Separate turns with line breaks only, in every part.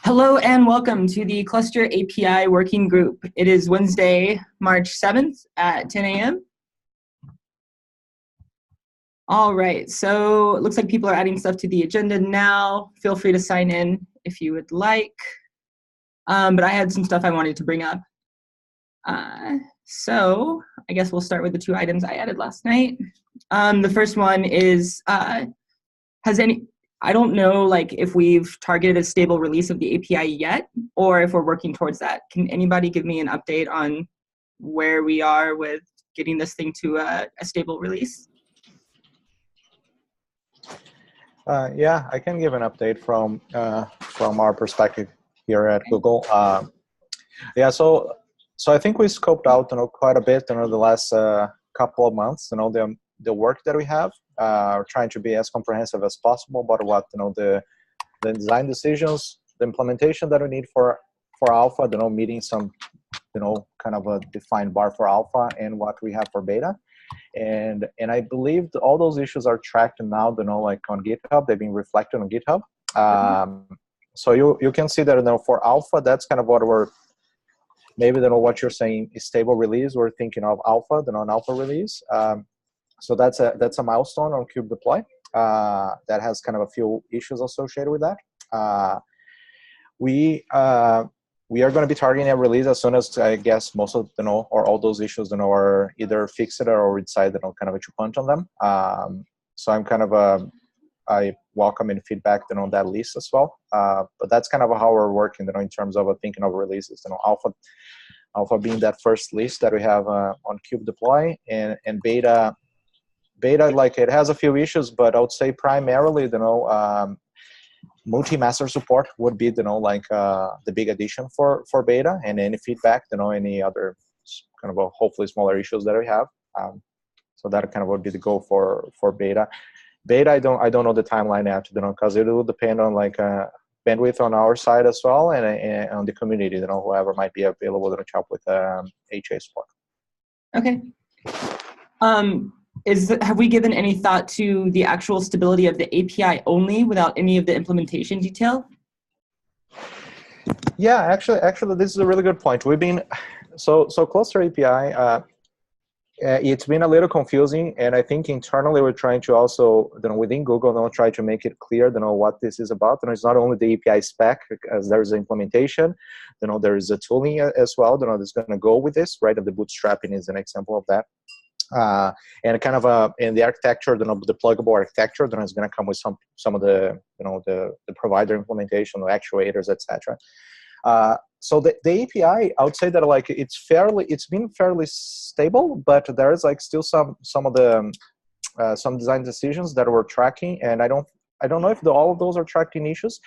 Hello and welcome to the Cluster API Working Group. It is Wednesday, March 7th at 10 a.m. All right, so it looks like people are adding stuff to the agenda now. Feel free to sign in if you would like. But I had some stuff I wanted to bring up. So I guess we'll start with the two items I added last night. The first one is, I don't know if we've targeted a stable release of the API yet, or if we're working towards that. Can anybody give me an update on where we are with getting this thing to a stable release?
Yeah, I can give an update from our perspective here at Google. Yeah, so I think we scoped out quite a bit the last couple of months. The work that we have, trying to be as comprehensive as possible about what the design decisions, the implementation that we need for alpha, meeting some kind of a defined bar for alpha and what we have for beta. And I believe all those issues are tracked now, on GitHub. They've been reflected on GitHub. So you can see that for alpha, that's kind of what we're maybe what you're saying is stable release. We're thinking of alpha, the non-alpha release. So that's a milestone on kube deploy that has kind of a few issues associated with that. We are going to be targeting a release as soon as I guess most of or all those issues are either fixed or we decide kind of to punch on them. So I'm kind of I welcome any feedback on that list as well. But that's kind of how we're working in terms of thinking of releases. Alpha being that first list that we have on kube deploy, and beta it has a few issues, but I would say primarily multi-master support would be the big addition for beta, and any feedback, any other kind of hopefully smaller issues that we have. So that kind of would be the goal for beta. Beta, I don't know the timeline yet, because it will depend on bandwidth on our side as well, and on the community, whoever might be available to help with HA support.
Okay. Have we given any thought to the actual stability of the API only without any of the implementation detail?
Yeah, actually, this is a really good point. We've been so Cluster API. It's been a little confusing, and I think internally we're trying to also, within Google, try to make it clear, what this is about. It's not only the API spec, as there is an implementation. There is a tooling as well. That's going to go with this, right? And the bootstrapping is an example of that. And kind of in the architecture, the pluggable architecture, is going to come with some of the the provider implementation, the actuators, etc. So the API, I would say that it's been fairly stable, but there is still some of the some design decisions that we're tracking, and I don't know if all of those are tracking issues,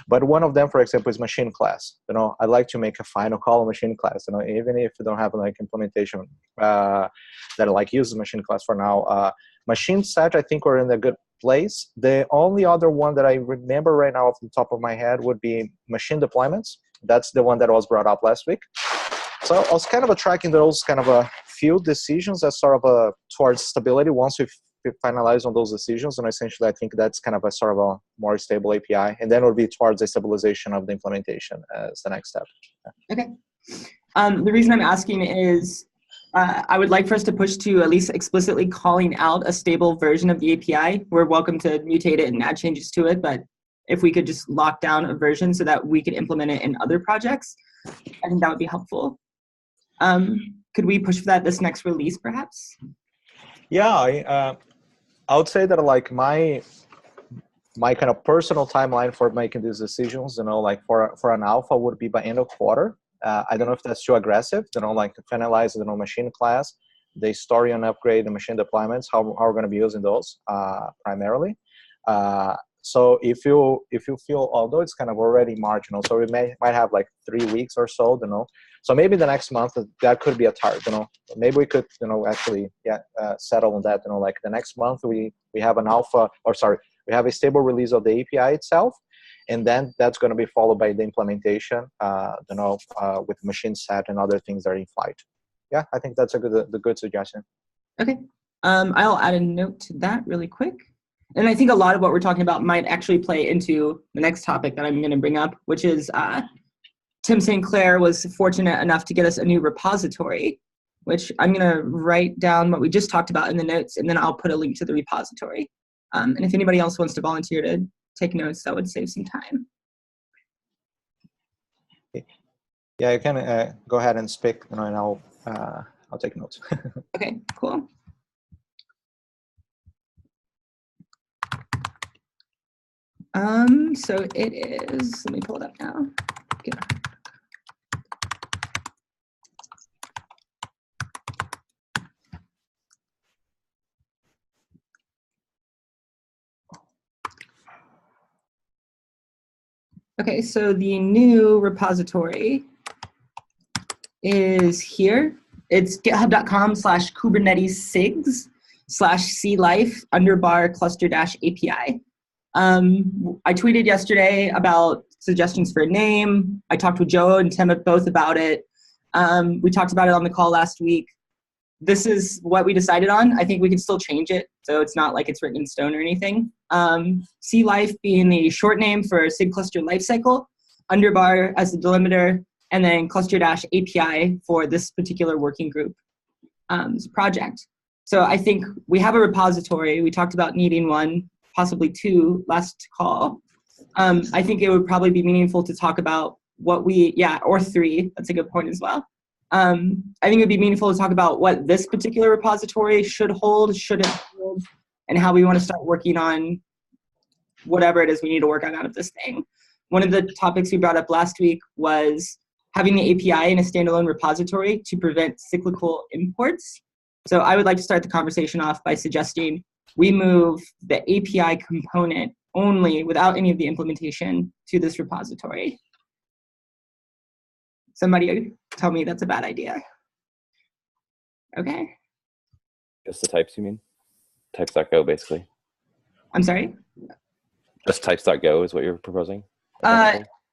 but one of them, for example, is machine class. I like to make a final call on machine class. Even if you don't have implementation that uses machine class for now. Machine set, I think we're in a good place. The only other one that I remember right now off the top of my head would be machine deployments. That's the one that was brought up last week. So I was kind of tracking those kind of a few decisions as sort of towards stability once we finalize on those decisions, and essentially I think that's kind of a sort of a more stable API, and then it will be towards the stabilization of the implementation as the next step.
Okay. The reason I'm asking is I would like for us to push to at least explicitly calling out a stable version of the API. We're welcome to mutate it and add changes to it, but if we could just lock down a version so that we could implement it in other projects, I think that would be helpful. Could we push for that this next release, perhaps?
Yeah, I would say that my kind of personal timeline for making these decisions, for an alpha would be by end of quarter. I don't know if that's too aggressive, to finalize machine class, the story and upgrade, the machine deployments, how we're going to be using those primarily. So if you feel, although it's kind of already marginal, so we might have 3 weeks or so, so maybe the next month that could be a target, maybe we could, actually, settle on that, the next month we have an alpha, or sorry, we have a stable release of the API itself, and then that's going to be followed by the implementation, with machine set and other things that are in flight. Yeah, I think that's the good suggestion.
Okay, I'll add a note to that really quick. And I think a lot of what we're talking about might actually play into the next topic that I'm going to bring up, which is Tim St. Clair was fortunate enough to get us a new repository, which I'm going to write down what we just talked about in the notes, and then I'll put a link to the repository. And if anybody else wants to volunteer to take notes, that would save some time.
Yeah, you can go ahead and speak, and I'll take notes.
Okay, cool. So it is, let me pull it up now. Yeah. Okay, so the new repository is here. It's github.com/Kubernetes SIGs /clife _cluster-API. I tweeted yesterday about suggestions for a name. I talked with Joe and Tim both about it. We talked about it on the call last week. This is what we decided on. I think we can still change it, so it's not like it's written in stone or anything. C-Life being the short name for SIG cluster lifecycle, underbar as the delimiter, and then cluster-API for this particular working group project. So I think we have a repository. We talked about needing one, possibly two last call. I think it would probably be meaningful to talk about what we, or three, that's a good point as well. I think it would be meaningful to talk about what this particular repository should hold, shouldn't hold, and how we want to start working on whatever it is we need to work on out of this thing. One of the topics we brought up last week was having the API in a standalone repository to prevent cyclical imports. So I would like to start the conversation off by suggesting we move the API component only without any of the implementation to this repository. Somebody tell me that's a bad idea. Okay.
Just the types, you mean? Types.go, basically.
I'm sorry?
Just types.go is what you're proposing?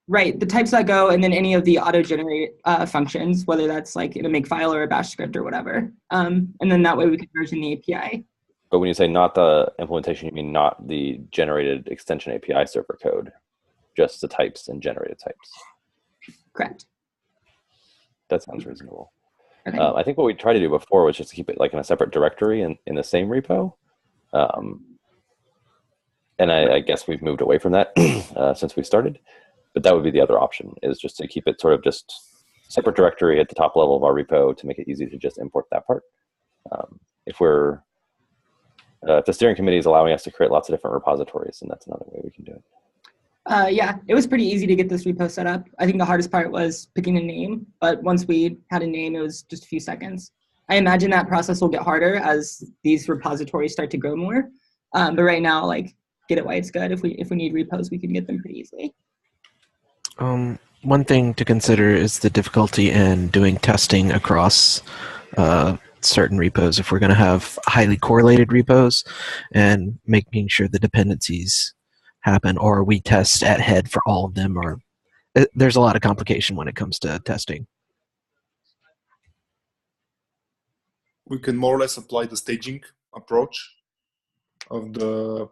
Right, the types.go and then any of the auto-generate functions, whether that's like in a makefile or a bash script or whatever. And then that way we can version the API.
But when you say not the implementation, you mean not the generated extension API server code, just the types and generated types.
Correct.
That sounds reasonable.
Okay.
I think what we tried to do before was just to keep it like in a separate directory in the same repo. And I guess we've moved away from that since we started. But that would be the other option, is just to keep it sort of just separate directory at the top level of our repo to make it easy to just import that part. If the steering committee is allowing us to create lots of different repositories, and that's another way we can do it.
Yeah, it was pretty easy to get this repo set up. I think the hardest part was picking a name, but once we had a name, it was just a few seconds. I imagine that process will get harder as these repositories start to grow more. But right now, like, get it why it's good. If we need repos, we can get them pretty easily.
One thing to consider is the difficulty in doing testing across certain repos. If we're going to have highly correlated repos and making sure the dependencies happen, or we test at head for all of them, or there's a lot of complication when it comes to testing.
We can more or less apply the staging approach of the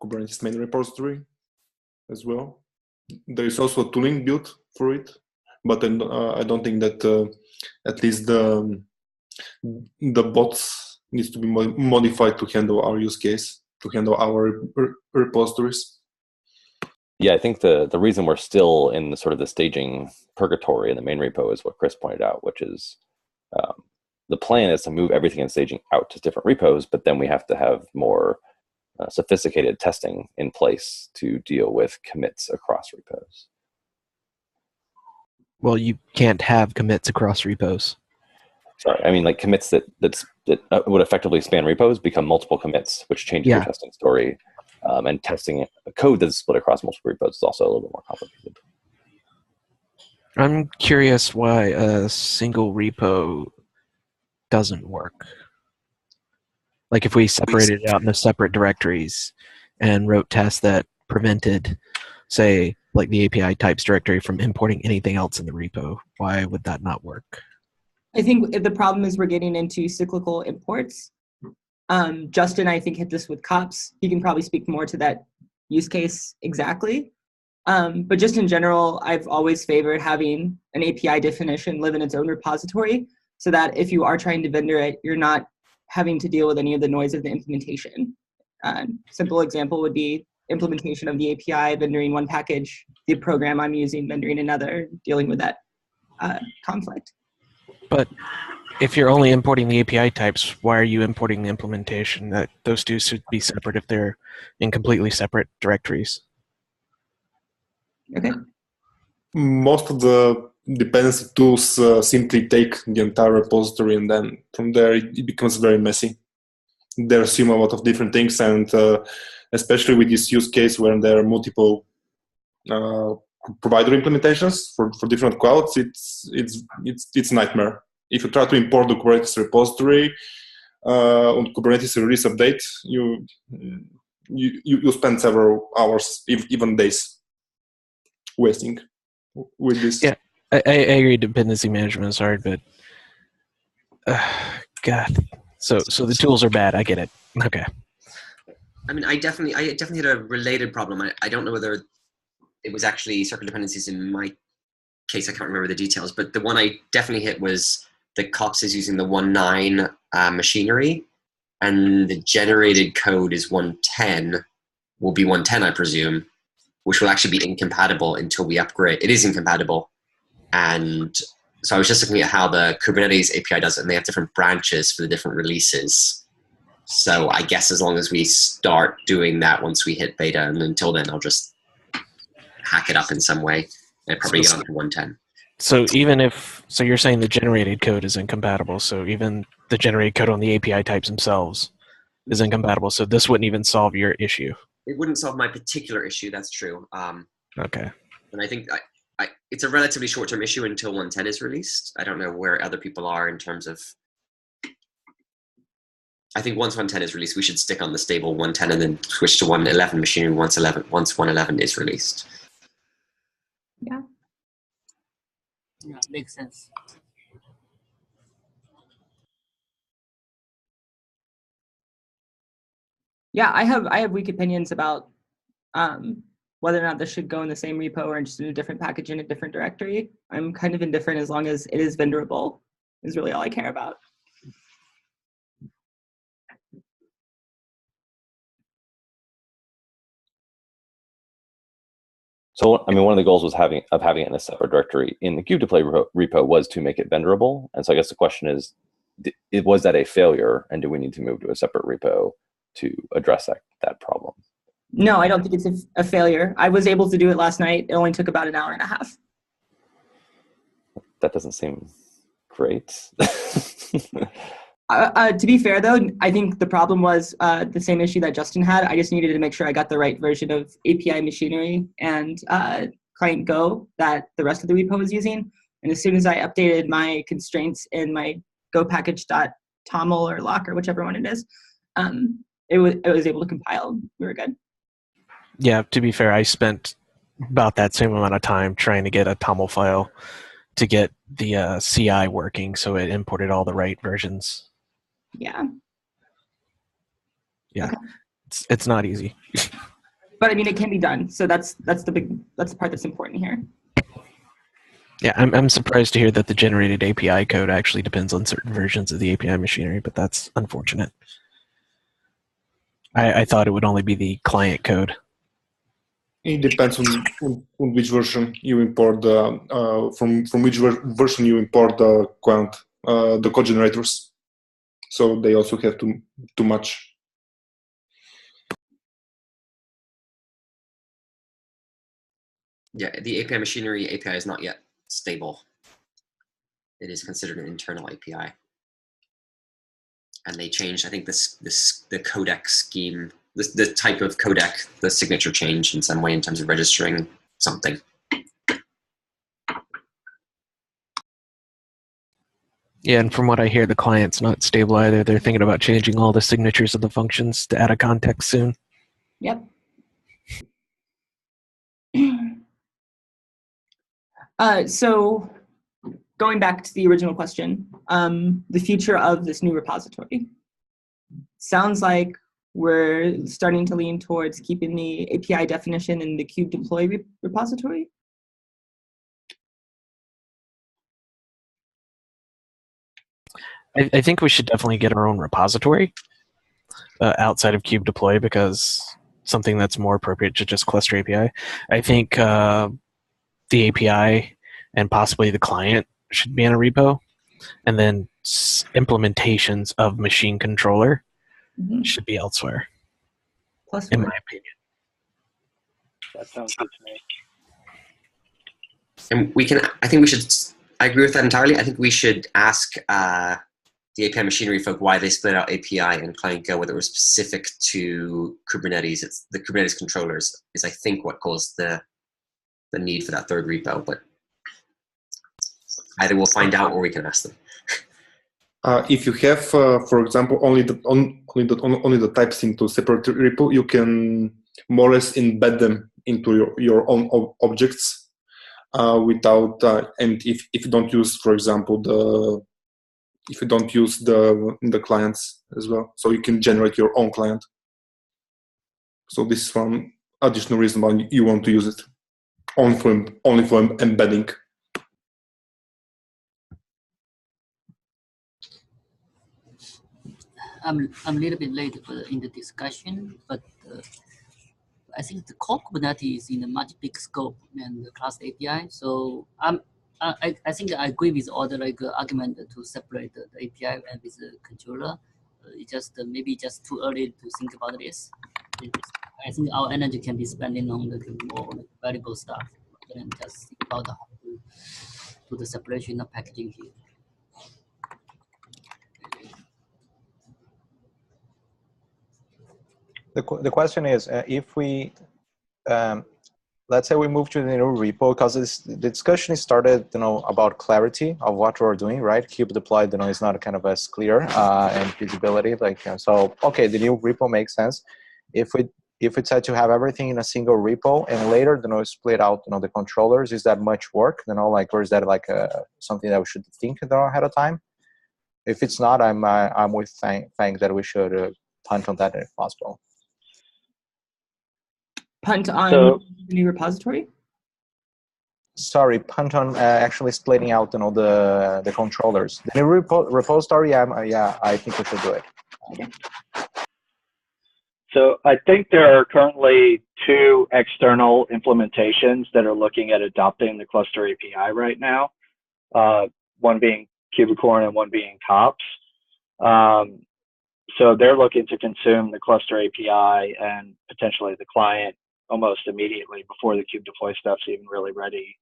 Kubernetes main repository as well. There is also a tooling built for it, but then, I don't think that at least the bots needs to be modified to handle our use case, to handle our repositories.
Yeah, I think the reason we're still in the sort of the staging purgatory in the main repo is what Chris pointed out, which is the plan is to move everything in staging out to different repos, but then we have to have more sophisticated testing in place to deal with commits across repos.
Well, you can't have commits across repos.
Sorry, I mean like commits that would effectively span repos become multiple commits, which changes your testing story. And testing a code that's split across multiple repos is also a little bit more complicated.
I'm curious why a single repo doesn't work. Like if we separated it out into separate directories and wrote tests that prevented, say, like the API types directory from importing anything else in the repo, why would that not work?
I think the problem is we're getting into cyclical imports. Justin, I think, hit this with cops. He can probably speak more to that use case exactly. But just in general, I've always favored having an API definition live in its own repository so that if you are trying to vendor it, you're not having to deal with any of the noise of the implementation. Simple example would be implementation of the API, vendoring one package, the program I'm using, vendoring another, dealing with that conflict.
But if you're only importing the API types, why are you importing the implementation? That those two should be separate if they're in completely separate directories.
Okay.
Most of the dependency tools simply take the entire repository, and then from there it becomes very messy. They assume a lot of different things, and especially with this use case where there are multiple provider implementations for different clouds, it's nightmare. If you try to import the Kubernetes repository on Kubernetes release update, you spend several hours, even days, wasting with this.
Yeah, I agree. Dependency management is hard, but God. So the tools are bad. I get it. Okay.
I mean, I definitely had a related problem. I don't know whether it was actually circular dependencies in my case. I can't remember the details, but the one I definitely hit was the COPS is using the 1.9 machinery, and the generated code is 1.10. Will be 1.10, I presume, which will actually be incompatible until we upgrade. It is incompatible, and so I was just looking at how the Kubernetes API does it, and they have different branches for the different releases. So I guess as long as we start doing that once we hit beta, and until then, I'll just hack it up in some way and probably get on to 1.10.
So so you're saying the generated code is incompatible. So even the generated code on the API types themselves is incompatible. So this wouldn't even solve your issue.
It wouldn't solve my particular issue. That's true.
Okay.
And I think it's a relatively short-term issue until 1.10 is released. I don't know where other people are in terms of. I think once 1.10 is released, we should stick on the stable 1.10 and then switch to 1.11 machinery once 1.11 is released.
Yeah.
Yeah, makes sense.
Yeah, I have weak opinions about whether or not this should go in the same repo or just in a different package in a different directory. I'm kind of indifferent as long as it is vendorable is really all I care about.
So, I mean, one of the goals was having it in a separate directory in the kubedeploy repo was to make it vendorable. And so I guess the question is, was that a failure? And do we need to move to a separate repo to address that problem?
No, I don't think it's a failure. I was able to do it last night. It only took about an hour and a half.
That doesn't seem great.
To be fair, though, I think the problem was the same issue that Justin had. I just needed to make sure I got the right version of API machinery and client Go that the rest of the repo was using. And as soon as I updated my constraints in my Go package.toml or lock or whichever one it is, it was able to compile. We were good.
Yeah, to be fair, I spent about that same amount of time trying to get a TOML file to get the CI working, so it imported all the right versions.
Yeah.
Yeah,
okay.
It's not easy.
But I mean, it can be done. So that's the part that's important here.
Yeah, I'm surprised to hear that the generated API code actually depends on certain versions of the API machinery, but that's unfortunate. I thought it would only be the client code.
It depends on which version you import from which version you import the code generators. So they also have too much.
Yeah, the API machinery API is not yet stable. It is considered an internal API. And they changed, I think, the codec scheme, the type of codec, the signature changed in some way in terms of registering something.
Yeah, and from what I hear, the client's not stable either. They're thinking about changing all the signatures of the functions to add a context soon.
Yep. So going back to the original question, the future of this new repository. sounds like we're starting to lean towards keeping the API definition in the kube deploy repository.
I think we should definitely get our own repository outside of kube deploy, because something that's more appropriate to just cluster API. I think the API and possibly the client should be in a repo, and then implementations of machine controller should be elsewhere, in my opinion.
That sounds good to me.
And we can, I think we should, I agree with that entirely. I think we should ask the API machinery folk why they split out API and client Go, whether it was specific to Kubernetes. It's the Kubernetes controllers is, I think, what caused the need for that third repo. But either we'll find out or we can ask them.
If you have, for example, only the types into separate repo, you can more or less embed them into your own objects without. And if you don't use, for example, if you don't use the clients as well, so you can generate your own client. So this is one additional reason why you want to use it, only for embedding.
I'm a little bit late in the discussion, but I think the core Kubernetes is in a much big scope than the cluster API. So I think I agree with all the argument to separate the API and with the controller. It's just maybe just too early to think about this. I think our energy can be spending on the more valuable stuff rather than just think about how to do the separation of packaging here.
The question is, if we, let's say we move to the new repo, because the discussion started, about clarity of what we're doing, right? Kube deployed, is not kind of as clear and feasibility, so okay, the new repo makes sense. If we decide to have everything in a single repo and later, split out, the controllers, is that much work, or is that something that we should think ahead of time? If it's not, I'm with Fang that we should punt on that if possible.
Punt on the new repository?
Sorry, punt on actually splitting out, the controllers. The new repository, I think we should do it.
Okay.
So I think there are currently 2 external implementations that are looking at adopting the cluster API right now. One being Kubicorn and one being Kops. So they're looking to consume the cluster API and potentially the client almost immediately before the kube deploy stuff's even really ready.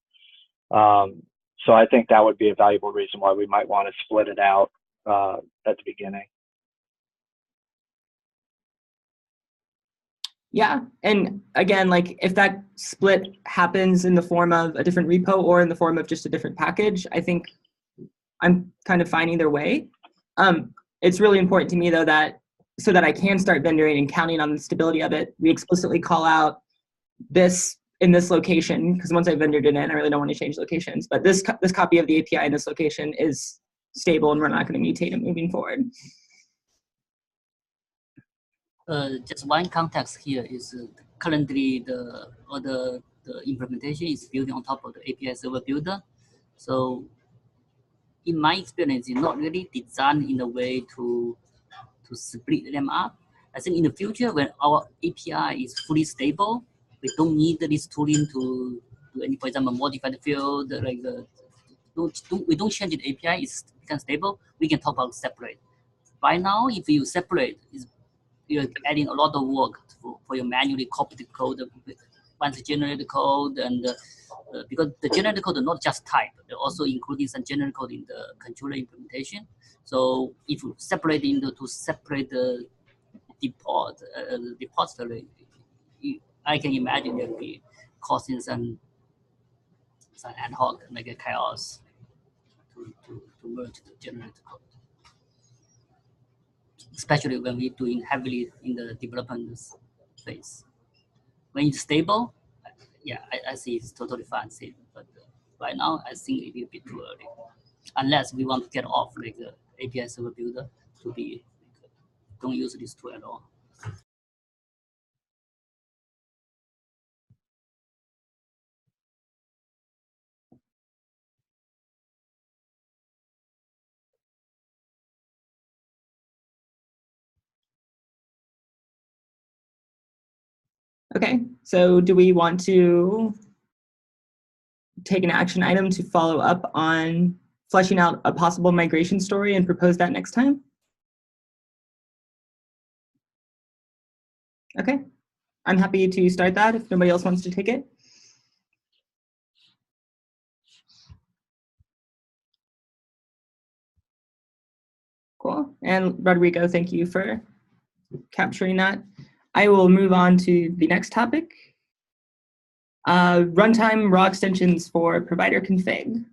So I think that would be a valuable reason why we might want to split it out at the beginning.
Yeah, and again, if that split happens in the form of a different repo or in the form of just a different package, I think I'm kind of fine either way. It's really important to me, though, that so that I can start vendoring and counting on the stability of it, we explicitly call out this in this location, because once I vendored it in, I really don't want to change locations. But this copy of the API in this location is stable, and we're not going to mutate it moving forward.
Just one context here is currently the implementation is built on top of the API server builder. So in my experience, it's not really designed in a way to split them up. I think in the future, when our API is fully stable, we don't need this tooling to do any, for example, modify the field. We don't change the API, it's become stable. We can talk about separate. By now, if you separate, you're adding a lot of work for your manually copy the code once you generate the code, and because the generated code is not just type, they're also including some generated code in the controller implementation. So if you separate to separate the depository, I can imagine there will be causing some ad hoc, like a chaos to merge the generated code. Especially when we're doing heavily in the development phase. When it's stable, yeah, I see it's totally fine. But right now, I think it will be too early. Unless we want to get off the API server builder to be don't use this tool at all.
Okay, so do we want to take an action item to follow up on fleshing out a possible migration story and propose that next time? Okay, I'm happy to start that if nobody else wants to take it. Cool, and Rodrigo, thank you for capturing that. I will move on to the next topic. Runtime raw extensions for provider config.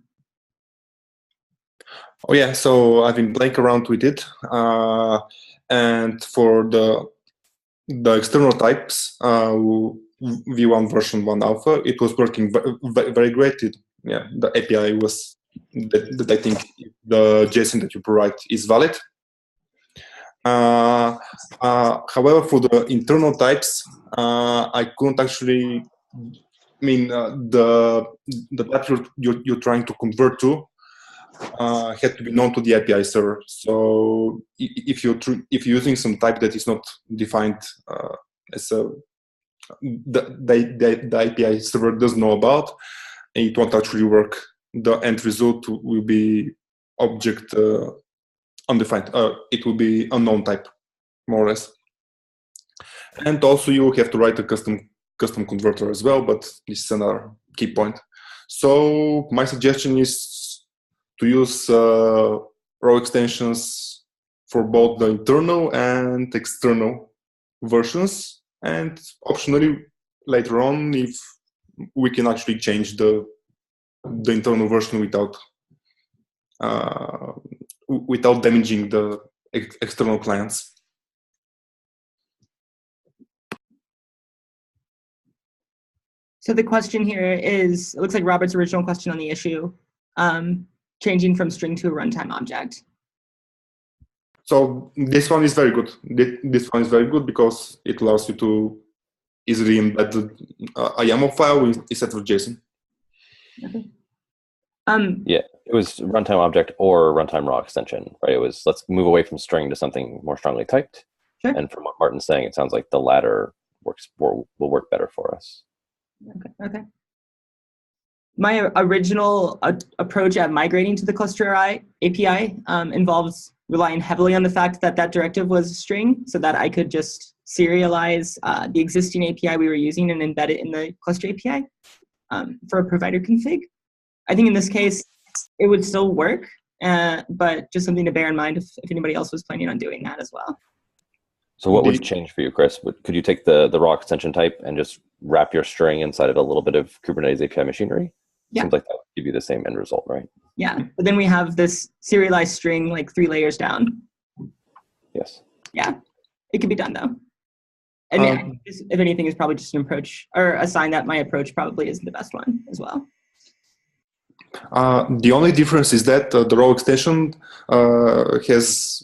Oh yeah, so I've been playing around with it, and for the external types, V1 version 1 alpha, it was working very great. The API was that I think the JSON that you provide is valid. However, for the internal types, I couldn't actually. I mean, the type you're trying to convert to had to be known to the API server. So if you're using some type that is not defined as the API server doesn't know about, it won't actually work. The end result will be object undefined. It will be unknown type, more or less. And also you have to write a custom converter as well, but this is another key point. So my suggestion is to use raw extensions for both the internal and external versions, and optionally later on, if we can actually change the internal version without damaging the external clients.
So the question here is, it looks like Robert's original question on the issue, changing from string to a runtime object.
So this one is very good. This one is very good because it allows you to easily embed a YAML file instead of JSON.
Okay.
Yeah, it was runtime object or runtime raw extension, right? It was, let's move away from string to something more strongly typed.
Sure.
And from what Martin's saying, it sounds like the latter will work better for us.
Okay. My original approach at migrating to the cluster API involves relying heavily on the fact that that directive was a string, so that I could just serialize the existing API we were using and embed it in the cluster API for a provider config. I think in this case, it would still work, but just something to bear in mind if anybody else was planning on doing that as well.
So what would change for you, Chris? Could you take the raw extension type and just wrap your string inside of a little bit of Kubernetes API machinery?
Yeah.
Seems like that would give you the same end result, right?
Yeah, but then we have this serialized string like 3 layers down.
Yes.
Yeah, it can be done though. And if anything, is probably just an approach or a sign that my approach probably isn't the best one as well.
The only difference is that the raw extension has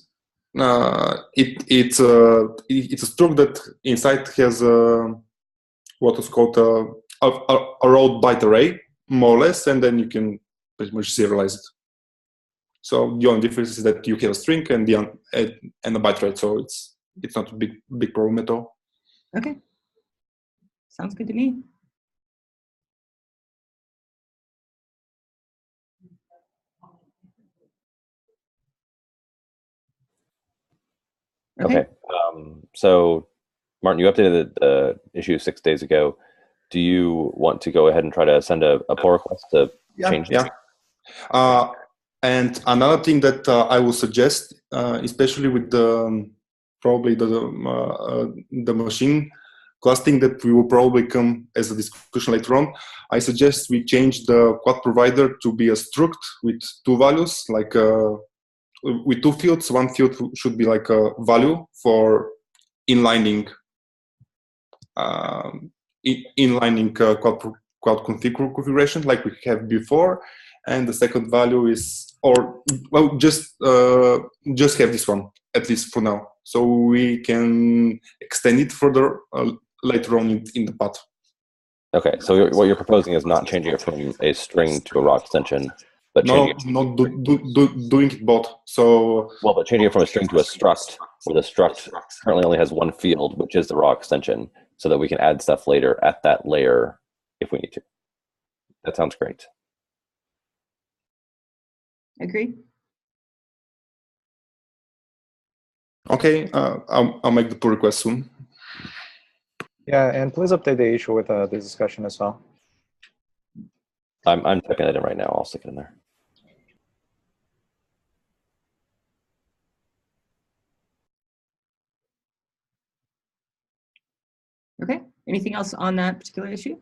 it's a struct that inside has what is called a raw byte array, more or less, and then you can pretty much serialize it. So the only difference is that you have a string and a byte array, so it's not a big problem at all.
Okay, sounds good to me.
Okay. So, Martin, you updated the issue 6 days ago. Do you want to go ahead and try to send a pull request to change this?
Yeah. And another thing that I will suggest, especially with probably the machine clustering that we will probably come as a discussion later on, I suggest we change the quad provider to be a struct with 2 values, like with 2 fields. One field should be like a value for inlining quad config configuration like we have before, and the second value is, or well, just have this one. at least for now. So we can extend it further later on in the path.
Okay, so what you're proposing is not changing it from a string to a raw extension, but
doing it both. So
but changing it from a string to a struct, where the struct currently only has one field, which is the raw extension, so that we can add stuff later at that layer if we need to. That sounds great.
Agree.
Okay, I'll make the pull request soon.
Yeah, and please update the issue with the discussion as well.
I'm typing it in right now. I'll stick it in there.
Okay. Anything else on that particular issue?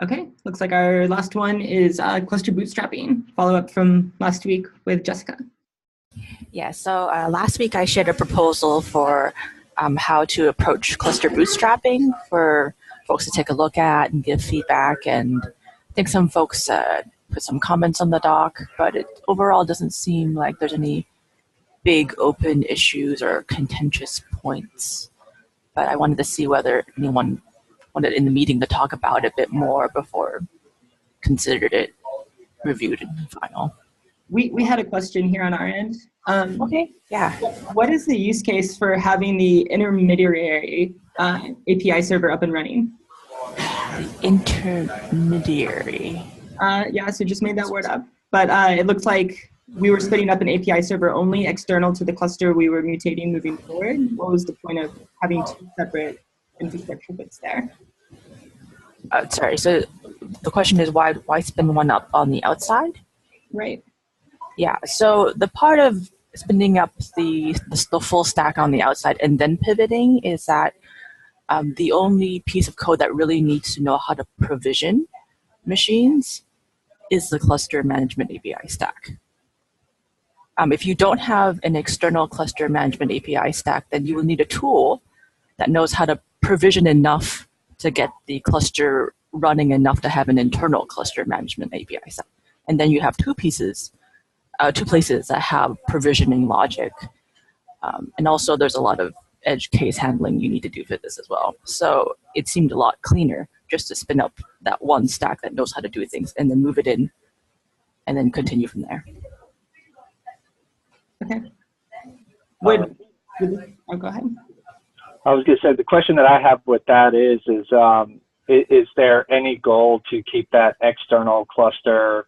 Okay. Looks like our last one is cluster bootstrapping. Follow up from last week with Jessica.
Yeah. So last week I shared a proposal for how to approach cluster bootstrapping for folks to take a look at and give feedback. And I think some folks put some comments on the doc, but it overall doesn't seem like there's any big open issues or contentious points. But I wanted to see whether anyone wanted in the meeting to talk about it a bit more before considered it reviewed and final.
We had a question here on our end.
Okay, yeah.
What is the use case for having the intermediary API server up and running?
The intermediary.
Yeah, so just made that word up. But it looks like we were spinning up an API server only external to the cluster we were mutating moving forward. What was the point of having two separate infrastructure bits there?
Sorry, so the question is why spin one up on the outside?
Right.
Yeah, so the part of spinning up the full stack on the outside and then pivoting is that the only piece of code that really needs to know how to provision machines is the cluster management API stack. If you don't have an external cluster management API stack, then you will need a tool that knows how to provision enough to get the cluster running enough to have an internal cluster management API stack. And then you have two places that have provisioning logic. And also there's a lot of edge case handling you need to do for this as well. So it seemed a lot cleaner just to spin up that one stack that knows how to do things and then move it in and then continue from there.
Okay. Go ahead.
I was going to say, the question that I have with that is there any goal to keep that external cluster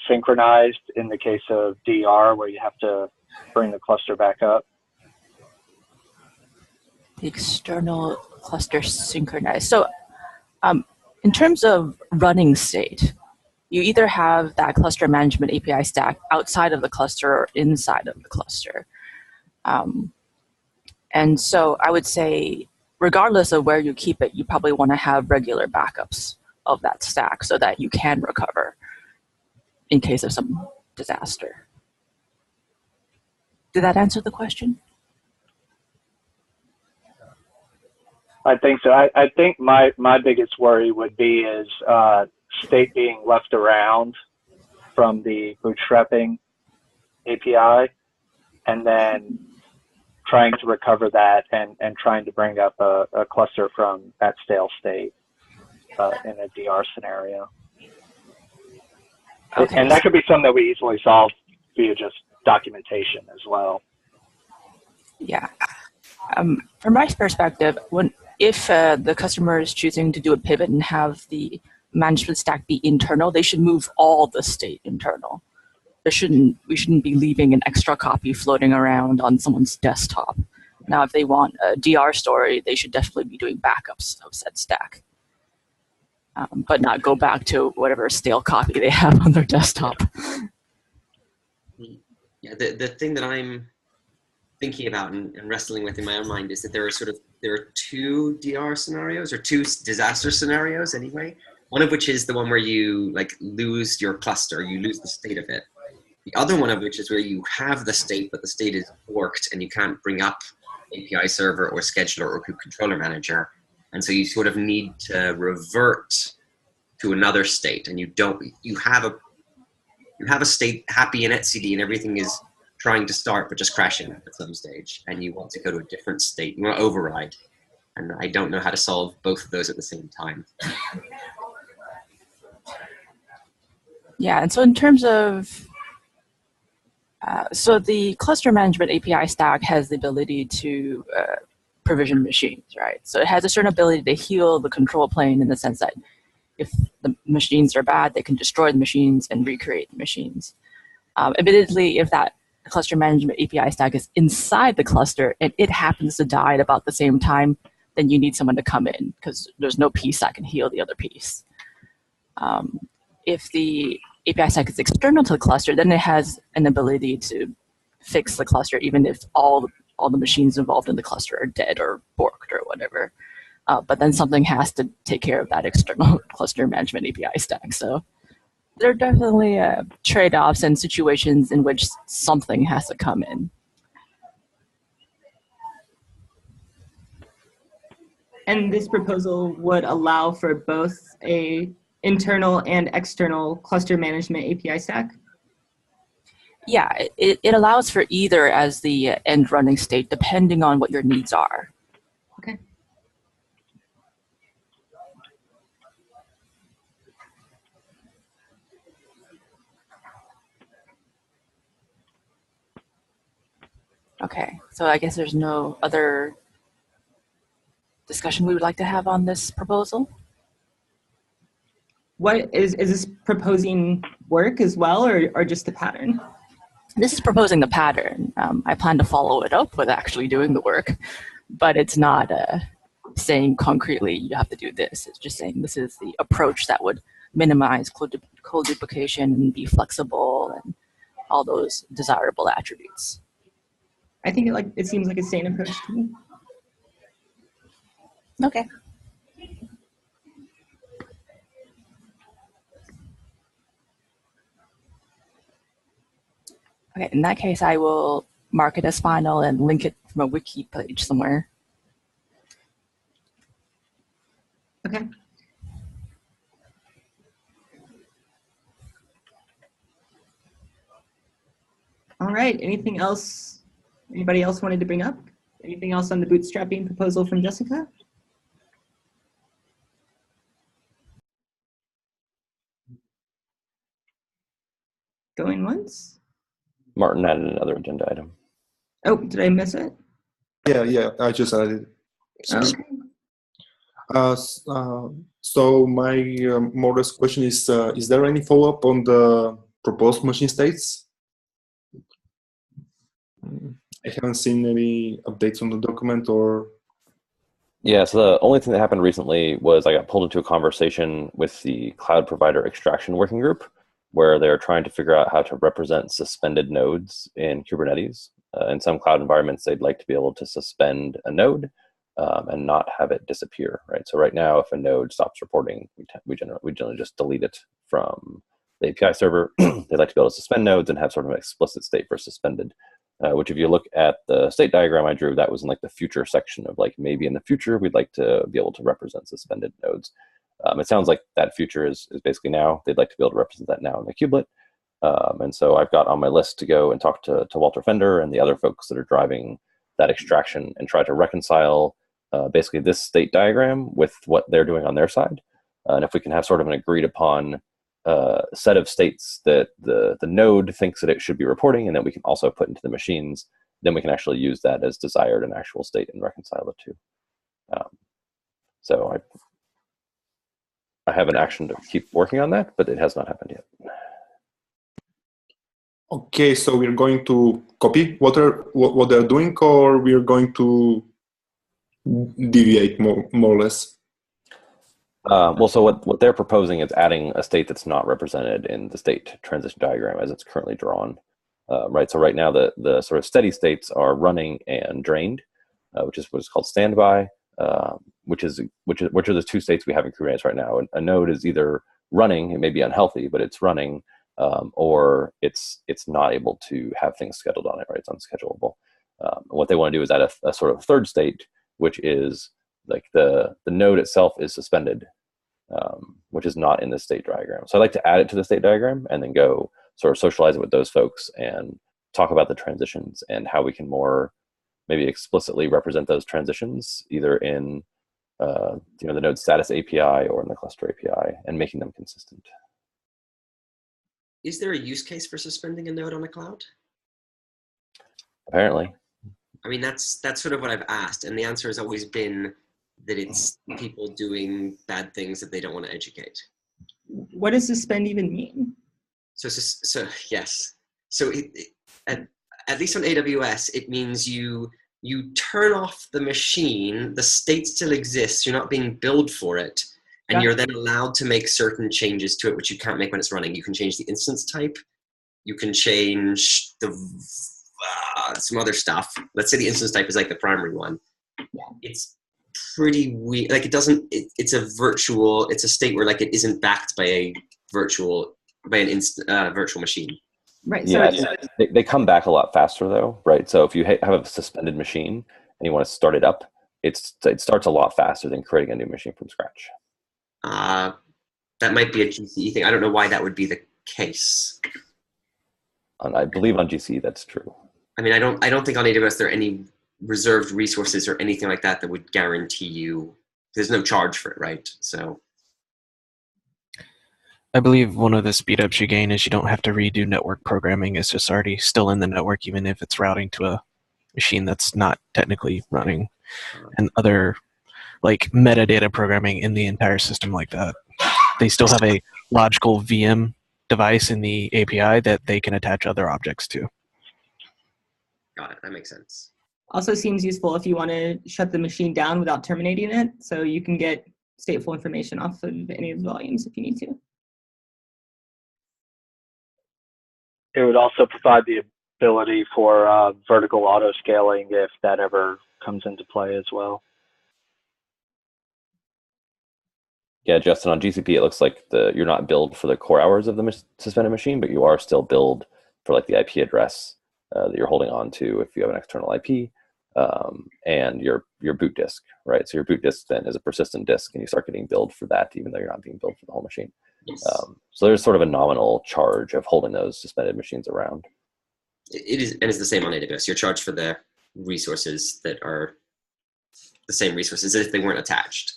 synchronized in the case of DR where you have to bring the cluster back up?
The external cluster synchronized. So in terms of running state, you either have that cluster management API stack outside of the cluster or inside of the cluster. And so I would say, regardless of where you keep it, you probably want to have regular backups of that stack so that you can recover in case of some disaster. Did that answer the question?
I think so. I think my biggest worry would be is state being left around from the bootstrapping API and then trying to recover that and trying to bring up a cluster from that stale state in a DR scenario. Okay. And that could be something that we easily solve via just documentation as well.
Yeah. From my perspective, if the customer is choosing to do a pivot and have the management stack be internal, they should move all the state internal. We shouldn't be leaving an extra copy floating around on someone's desktop. Now, if they want a DR story, they should definitely be doing backups of said stack, but not go back to whatever stale copy they have on their desktop.
Yeah, the thing that I'm thinking about and wrestling with in my own mind is that there are two DR scenarios or two disaster scenarios anyway. One of which is the one where you lose your cluster, you lose the state of it. The other one of which is where you have the state, but the state is forked and you can't bring up API server or scheduler or controller manager. And so you sort of need to revert to another state and you have you have a state happy in etcd and everything is trying to start but just crashing at some stage, and you want to go to a different state, you want to override. And I don't know how to solve both of those at the same time.
Yeah, and so in terms of, so the cluster management API stack has the ability to provision machines, right? So it has a certain ability to heal the control plane in the sense that if the machines are bad, they can destroy the machines and recreate the machines. Admittedly, if that cluster management API stack is inside the cluster and it happens to die at about the same time, then you need someone to come in because there's no piece that can heal the other piece. If the API stack is external to the cluster, then it has an ability to fix the cluster even if all the machines involved in the cluster are dead or borked or whatever. But then something has to take care of that external cluster management API stack. So there are definitely trade-offs and situations in which something has to come in.
And this proposal would allow for both a internal and external cluster management API stack?
Yeah, it allows for either as the end running state, depending on what your needs are.
Okay.
Okay, so I guess there's no other discussion we would like to have on this proposal.
What is this proposing work as well, or just the pattern?
This is proposing the pattern. I plan to follow it up with actually doing the work, but it's not saying concretely you have to do this. It's just saying this is the approach that would minimize code duplication and be flexible and all those desirable attributes.
I think it seems like a sane approach to me.
Okay. Okay, in that case, I will mark it as final and link it from a wiki page somewhere.
Okay. All right, anything else? Anybody else wanted to bring up? Anything else on the bootstrapping proposal from Jessica? Going once?
Martin added another agenda item.
Oh, did I miss it?
Yeah, I just added.
Okay.
So my more or less question is there any follow-up on the proposed machine states? I haven't seen any updates on the document or...
Yeah, so the only thing that happened recently was I got pulled into a conversation with the cloud provider extraction working group, where they're trying to figure out how to represent suspended nodes in Kubernetes. In some cloud environments, they'd like to be able to suspend a node and not have it disappear, right? So right now, if a node stops reporting, we generally just delete it from the API server. They'd like to be able to suspend nodes and have sort of an explicit state for suspended, which if you look at the state diagram I drew, that was in like the future section of like maybe in the future, we'd like to be able to represent suspended nodes. It sounds like that future is basically now. They'd like to be able to represent that now in the kubelet. And so I've got on my list to go and talk to Walter Fender and the other folks that are driving that extraction and try to reconcile basically this state diagram with what they're doing on their side. And if we can have sort of an agreed upon set of states that the node thinks that it should be reporting and that we can also put into the machines, then we can actually use that as desired and actual state and reconcile the two. So I have an action to keep working on that, but it has not happened yet.
Okay, so we're going to copy what they're doing, or we're going to deviate more or less?
Well, so what they're proposing is adding a state that's not represented in the state transition diagram as it's currently drawn, right? So right now the sort of steady states are running and drained, which is what is called standby, which are the two states we have in Kubernetes right now. A node is either running, it may be unhealthy, but it's running, or it's not able to have things scheduled on it, right? It's unschedulable. What they want to do is add a sort of third state, which is like the node itself is suspended, which is not in the state diagram. So I like to add it to the state diagram and then go sort of socialize it with those folks and talk about the transitions and how we can more maybe explicitly represent those transitions either in the node status API or in the cluster API, and making them consistent.
Is there a use case for suspending a node on a cloud?
Apparently.
I mean, that's sort of what I've asked, and the answer has always been that it's people doing bad things that they don't want to educate.
What does suspend even mean?
So yes. So at least on AWS, it means you turn off the machine, the state still exists, you're not being billed for it, and you're then allowed to make certain changes to it, which you can't make when it's running. You can change the instance type, you can change the some other stuff. Let's say the instance type is like the primary one. It's pretty weird. Like it's a state where like it isn't backed by a virtual machine.
Right.
Yeah, they come back a lot faster though, right? So if you have a suspended machine and you want to start it up, it starts a lot faster than creating a new machine from scratch.
That might be a GCE thing. I don't know why that would be the case.
And I believe on GCE that's true.
I mean, I don't think on AWS there are any reserved resources or anything like that that would guarantee you. There's no charge for it, right? So.
I believe one of the speedups you gain is you don't have to redo network programming. It's just already still in the network, even if it's routing to a machine that's not technically running, and other like metadata programming in the entire system like that. They still have a logical VM device in the API that they can attach other objects to.
Got it. That makes sense.
Also seems useful if you want to shut the machine down without terminating it, so you can get stateful information off of any of the volumes if you need to.
It would also provide the ability for vertical auto scaling if that ever comes into play as well.
Yeah, Justin, on GCP, it looks like you're not billed for the core hours of the suspended machine, but you are still billed for like the IP address that you're holding on to if you have an external IP, and your boot disk, right? So your boot disk then is a persistent disk, and you start getting billed for that, even though you're not being billed for the whole machine.
Yes.
So there's sort of a nominal charge of holding those suspended machines around.
It is, and it's the same on AWS. You're charged for the resources that are the same resources as if they weren't attached.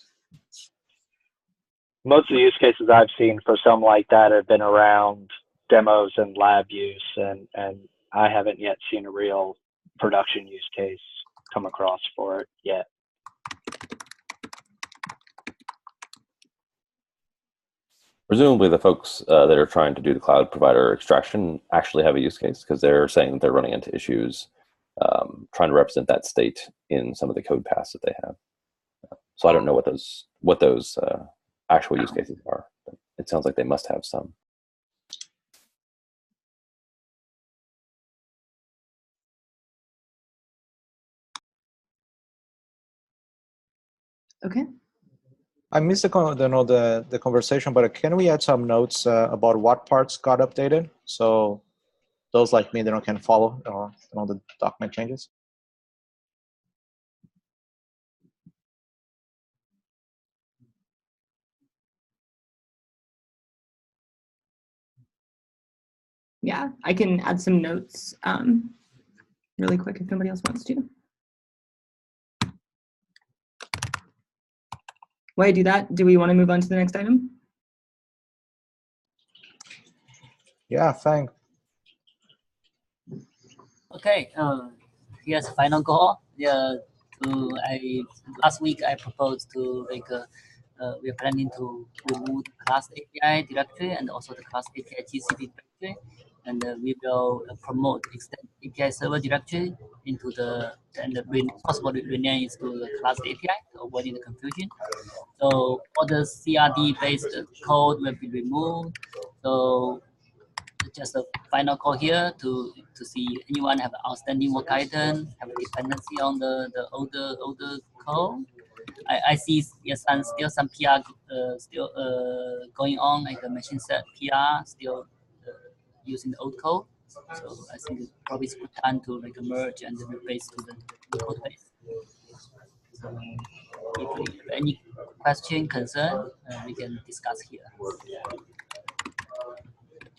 Most of the use cases I've seen for something like that have been around demos and lab use, and I haven't yet seen a real production use case come across for it yet.
Presumably the folks that are trying to do the cloud provider extraction actually have a use case, because they're saying that they're running into issues trying to represent that state in some of the code paths that they have. So I don't know what those actual use cases are, but it sounds like they must have some.
Okay.
I missed the conversation, but can we add some notes about what parts got updated, so those like me can follow the document changes?
Yeah, I can add some notes really quick if nobody else wants to. While I do that, do we want to move on to the next item?
Yeah, thanks.
Okay, here's final goal. Yeah, last week I proposed to we are planning to remove the class API directory and also the class API GCP directory, and we will promote extend API server directory into possibly rename it to the class API, avoiding the confusion. So all the CRD based code will be removed. So just a final call here to see anyone have outstanding work item, have a dependency on the older code. I see still some PR still going on, like the machine set PR still using the old code. So I think it's probably a good time to merge and replace to the new code base. So if you have any question, concern, we can discuss here.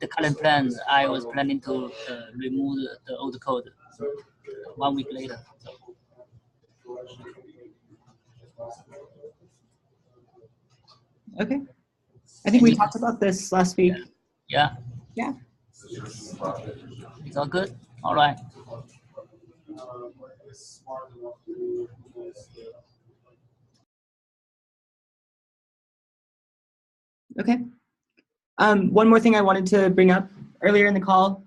the current plan, I was planning to remove the old code 1 week later. So.
Okay. I think we talked about this last week.
Yeah.
Yeah.
It's all good? All right.
Okay. One more thing I wanted to bring up earlier in the call,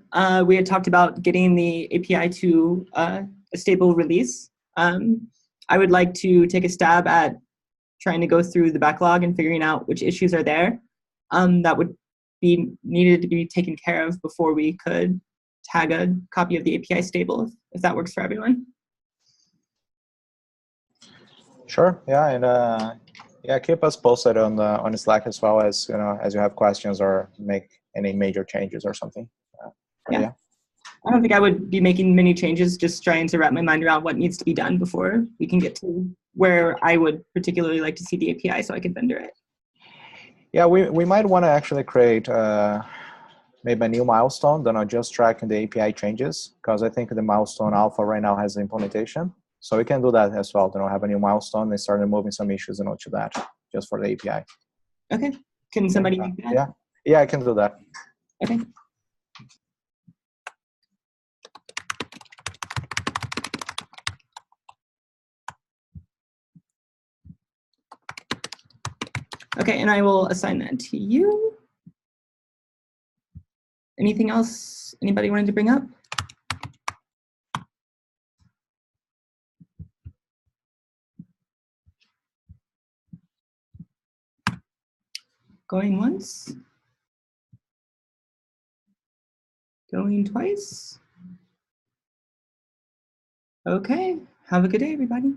we had talked about getting the API to a stable release. I would like to take a stab at trying to go through the backlog and figuring out which issues are there that would be needed to be taken care of before we could tag a copy of the API stable, if that works for everyone.
Sure. Yeah, and yeah, keep us posted on Slack as well as as you have questions or make any major changes or something. Yeah.
I don't think I would be making many changes, just trying to wrap my mind around what needs to be done before we can get to where I would particularly like to see the API so I can vendor it.
Yeah, we might want to actually create maybe a new milestone, then just tracking the API changes, because I think the milestone alpha right now has the implementation. So we can do that as well, have a new milestone and start removing some issues to that, just for the API.
Okay. Can somebody make that?
Yeah, I can do that.
Okay. Okay, and I will assign that to you. Anything else anybody wanted to bring up? Going once? Going twice? Okay, have a good day, everybody.